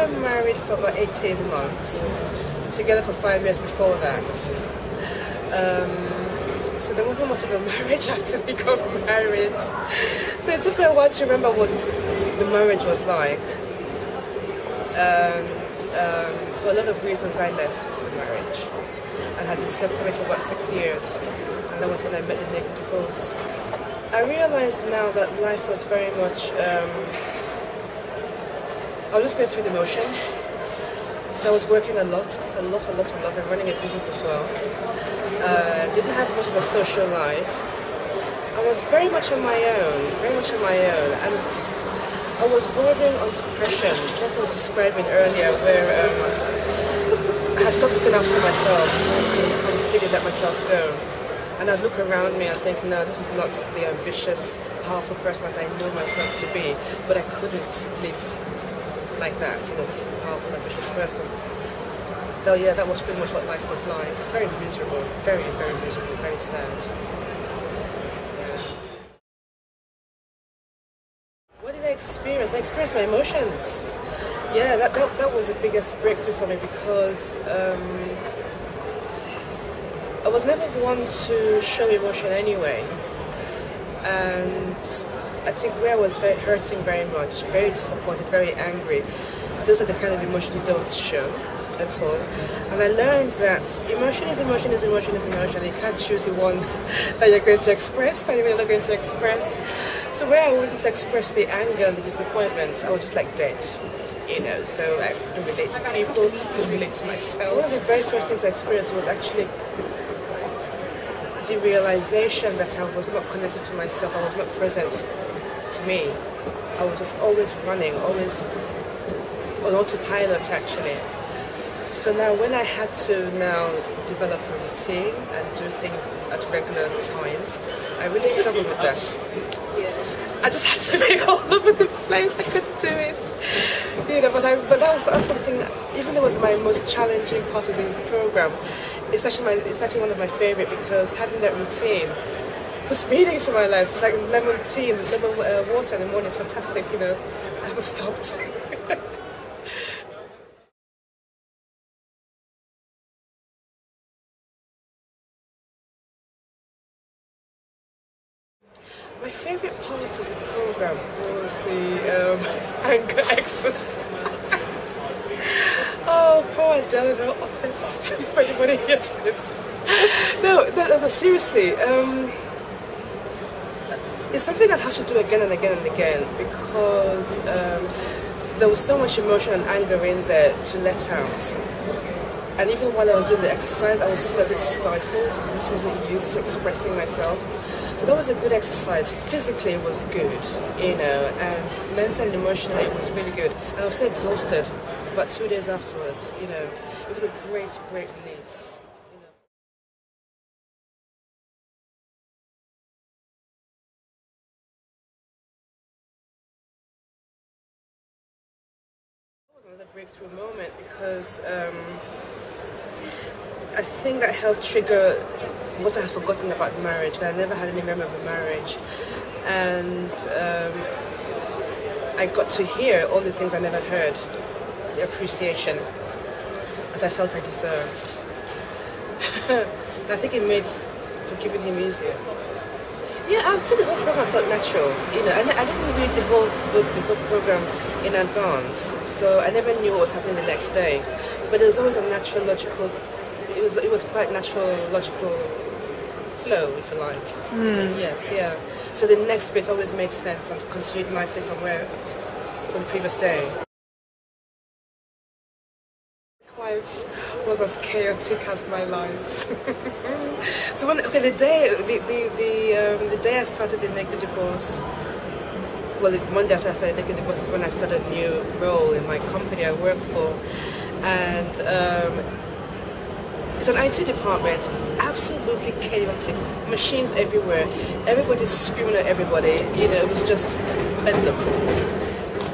got married for about 18 months, together for 5 years before that. So there wasn't much of a marriage after we got married. So it took me a while to remember what the marriage was like. And for a lot of reasons I left the marriage and had been separated for about 6 years. And that was when I met the Naked.Recovery. I realized now that life was very much, I was just going through the motions. So I was working a lot, and running a business as well. Didn't have much of a social life. I was very much on my own, and I was bordering on depression, what I was describing earlier, where I had stopped looking after myself. I was completely let myself go. And I'd look around me and think, no, this is not the ambitious, powerful person that I know myself to be, but I couldn't live like that, this powerful, ambitious person. Though, yeah, that was pretty much what life was like. Very miserable, very, very miserable, very sad. Yeah. What did I experience? I experienced my emotions. Yeah, that was the biggest breakthrough for me because I was never one to show emotion anyway. And I think where I was hurting very much, very disappointed, very angry, those are the kind of emotions you don't show at all. And I learned that emotion is emotion is emotion is emotion. You can't choose the one that you're going to express and you're not going to express. So where I wouldn't express the anger and the disappointment, I was just like dead. So I couldn't relate to people, couldn't relate to myself. One of the very first things I experienced was actually the realization that I was not connected to myself, I was not present to me. I was just always running, always on autopilot actually. So now when I had to now develop a routine and do things at regular times, I really struggled with that. I just had to be all over the place, I couldn't do it. But that was something, even though it was my most challenging part of the program, it's actually one of my favorite because having that routine puts meaning into my life. So like lemon tea and lemon water in the morning is fantastic, I haven't stopped. My favorite part of the program was the anger exercise. Oh, poor Adele in her office, if anybody hears this. No, seriously. It's something I'd have to do again and again and again because there was so much emotion and anger in there to let out. And even while I was doing the exercise, I was still a bit stifled because I just wasn't used to expressing myself. So that was a good exercise. Physically it was good, and mentally and emotionally it was really good. And I was so exhausted about 2 days afterwards, It was a great, great release. It was another breakthrough moment because I think that helped trigger what I had forgotten about marriage, but I never had any memory of a marriage. And I got to hear all the things I never heard, the appreciation that I felt I deserved. And I think it made forgiving him easier. Yeah, I would say the whole program felt natural. I didn't read the whole book, the whole program in advance, so I never knew what was happening the next day. But it was always a natural, logical. It was quite natural, logical flow, if you like. Yes, yeah. So the next bit always made sense and continued nicely from the previous day. Life was as chaotic as my life. So the day I started the Naked.Recovery, well, the Monday after I started Naked.Recovery is when I started a new role in my company I work for, and it's an IT department, absolutely chaotic, machines everywhere, everybody's screaming at everybody, it was just bedlam.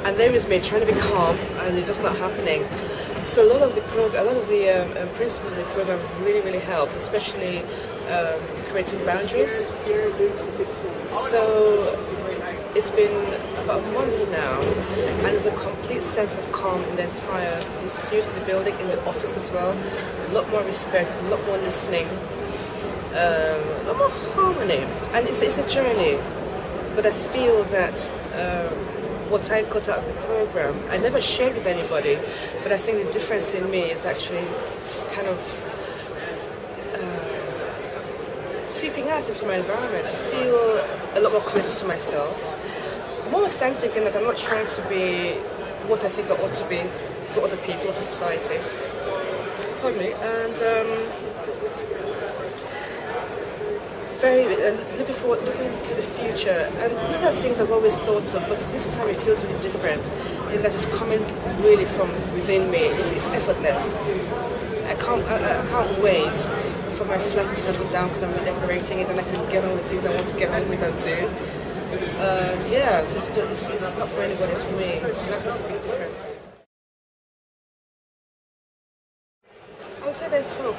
And there is me trying to be calm, and it's just not happening. So a lot of the principles in the program really, really helped, especially creating boundaries. So It's been about a month now, and there's a complete sense of calm in the entire institute, in the building, in the office as well. A lot more respect, a lot more listening, a lot more harmony. And it's a journey, but I feel that what I got out of the program, I never shared with anybody, but I think the difference in me is actually kind of seeping out into my environment. I feel a lot more connected to myself, more authentic in that I'm not trying to be what I think I ought to be for other people, for society. Pardon me. And very looking to the future. And these are things I've always thought of, but this time it feels really different in that it's coming really from within me. It's effortless. I can't wait for my flat to settle down because I'm redecorating it and I can get on with things I want to get on with and do. Yeah, so it's not for anybody, it's for me. And that's just a big difference. I would say there's hope.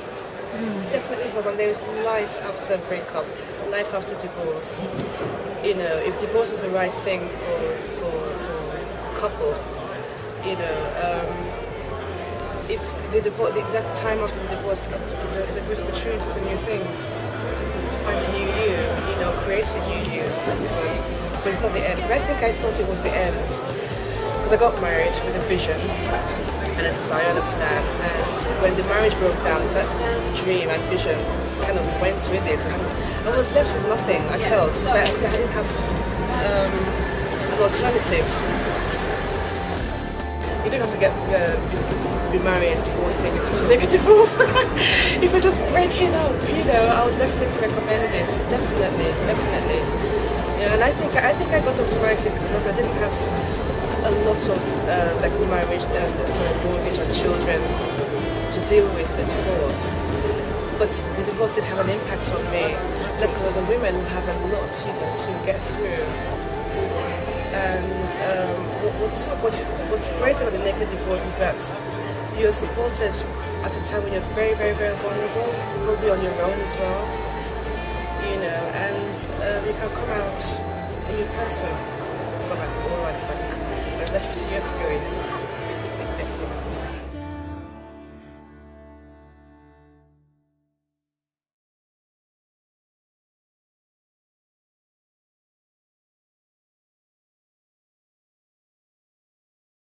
Definitely hope, and there is life after breakup, life after divorce. You know, if divorce is the right thing for a couple, you know, it's that time after the divorce is a good opportunity for new things, to find a new you know, create a new you, as it were. But it's not the end. I think I thought it was the end because I got married with a vision and a desire and a plan, and when the marriage broke down, that dream and vision kind of went with it, and I was left with nothing. I felt that I didn't have an alternative. You don't have to be married, divorcing, and take a divorce. If you're just breaking up, you know, I would definitely recommend it. Definitely. You know, and I think I got off rightly because I didn't have a lot of like marriage and mortgage and children to deal with the divorce. But the divorce did have an impact on me, let alone the women who have a lot, you know, to get through. And what's great about the Naked Divorce is that you're supported at a time when you're very, very, very vulnerable, probably on your own as well, you know, and you can come out a new person. I've got my whole life back. I've got 50 years to go in it.